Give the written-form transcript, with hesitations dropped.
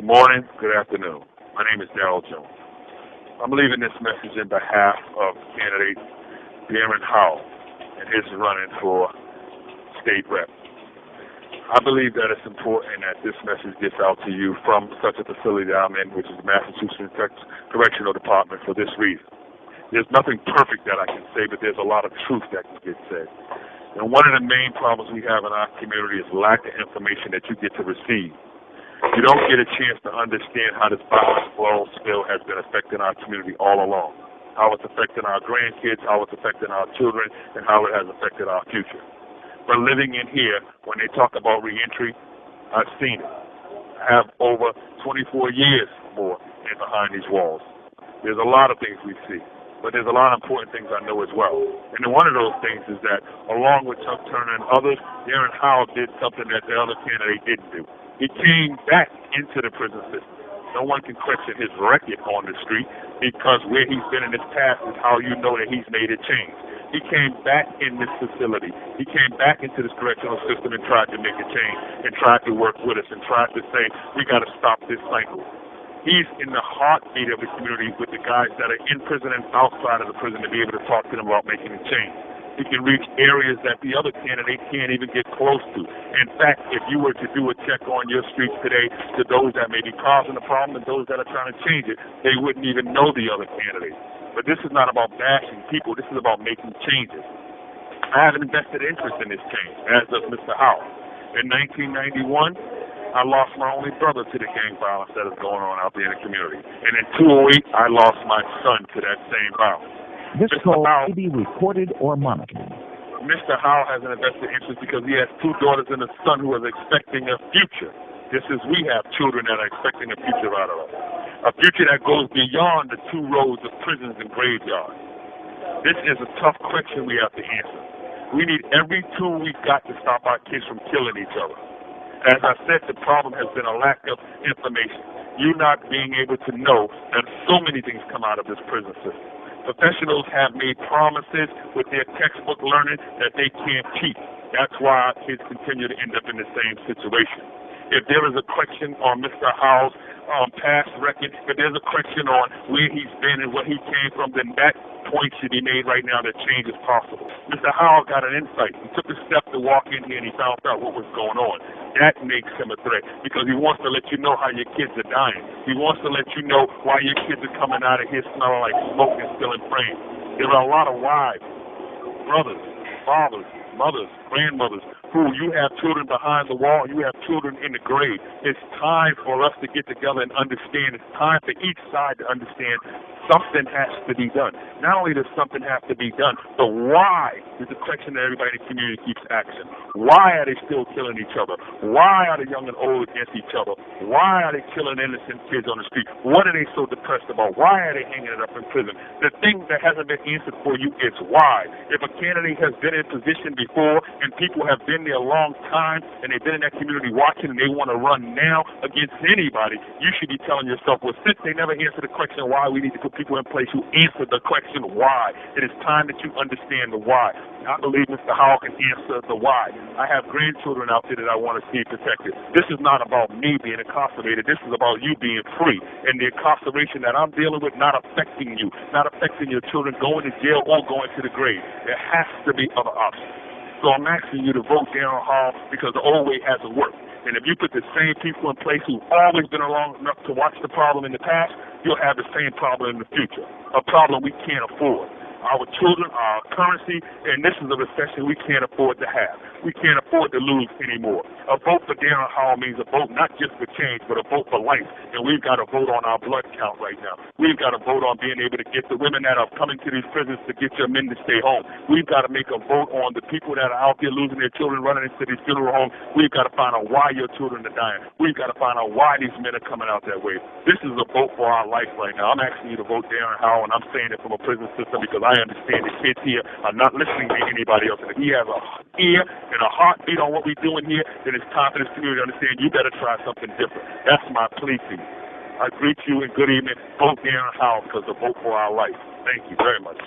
Good morning, good afternoon. My name is Darrin Jones. I'm leaving this message in behalf of candidate Darrin and his running for state rep. I believe that it's important that this message gets out to you from such a facility that I'm in, which is the Massachusetts Correctional Department, for this reason. There's nothing perfect that I can say, but there's a lot of truth that can get said. And one of the main problems we have in our community is lack of information that you get to receive. You don't get a chance to understand how this violence spill has been affecting our community all along, how it's affecting our grandkids, how it's affecting our children, and how it has affected our future. But living in here, when they talk about reentry, I've seen it. I have over 24 years more in behind these walls. There's a lot of things we see, but there's a lot of important things I know as well. And one of those things is that, along with Chuck Turner and others, Darrin did something that the other candidate didn't do. He came back into the prison system. No one can question his record on the street, because where he's been in his past is how you know that he's made a change. He came back in this facility. He came back into this correctional system and tried to make a change, and tried to work with us, and tried to say, we got to stop this cycle. He's in the heartbeat of the community with the guys that are in prison and outside of the prison, to be able to talk to them about making a change. He can reach areas that the other candidate can't even get close to. In fact, if you were to do a check on your streets today to those that may be causing the problem and those that are trying to change it, they wouldn't even know the other candidate. But this is not about bashing people. This is about making changes. I have an invested interest in this change, as does Mr. Howell. In 1991, I lost my only brother to the gang violence that is going on out there in the community. And in 2008, I lost my son to that same violence. This call may be recorded or monitored. Mr. Howell has an invested interest because he has two daughters and a son who is expecting a future. Just as we have children that are expecting a future out of us. A future that goes beyond the two roads of prisons and graveyards. This is a tough question we have to answer. We need every tool we've got to stop our kids from killing each other. As I said, the problem has been a lack of information. You not being able to know that so many things come out of this prison system. Professionals have made promises with their textbook learning that they can't keep. That's why our kids continue to end up in the same situation. If there is a question on Mr. Howell's past record, if there's a question on where he's been and where he came from, then that point should be made right now that change is possible. Mr. Howell got an insight. He took a step to walk in here and he found out what was going on. That makes him a threat, because he wants to let you know how your kids are dying. He wants to let you know why your kids are coming out of here smelling like smoke and still in frames. There are a lot of wives, brothers, fathers, mothers, grandmothers, who you have children behind the wall, you have children in the grave. It's time for us to get together and understand. It's time for each side to understand something has to be done. Not only does something have to be done, but why is the question that everybody in the community keeps asking. Why are they still killing each other? Why are the young and old against each other? Why are they killing innocent kids on the street? What are they so depressed about? Why are they hanging it up in prison? The thing that hasn't been answered for you is why. If a candidate has been in position before and people have been there a long time and they've been in that community watching and they want to run now against anybody, you should be telling yourself, well, since they never answered the question why, we need to put people in place who answer the question why. It is time that you understand the why. I believe Mr. Howell can answer the why. I have grandchildren out there that I want to see protected. This is not about me being incarcerated. This is about you being free, and the incarceration that I'm dealing with not affecting you, not affecting your children going to jail or going to the grave. There has to be other options. So I'm asking you to vote Darrin Hall, because the old way hasn't worked. And if you put the same people in place who've always been along enough to watch the problem in the past, you'll have the same problem in the future, a problem we can't afford. Our children are our currency, and this is a recession we can't afford to have. We can't afford to lose anymore. A vote for Darrin Hall means a vote not just for change, but a vote for life. And we've got to vote on our blood count right now. We've got to vote on being able to get the women that are coming to these prisons to get your men to stay home. We've got to make a vote on the people that are out there losing their children, running into these funeral homes. We've got to find out why your children are dying. We've got to find out why these men are coming out that way. This is a vote for our life right now. I'm asking you to vote Darrin Hall, and I'm saying it from a prison system because I understand the kids here are not listening to anybody else. And if he has a ear and a heartbeat on what we're doing here, then it's time for this community to understand you better try something different. That's my plea to you. I greet you and good evening. Vote Darrin Hall, because the vote for our life. Thank you very much.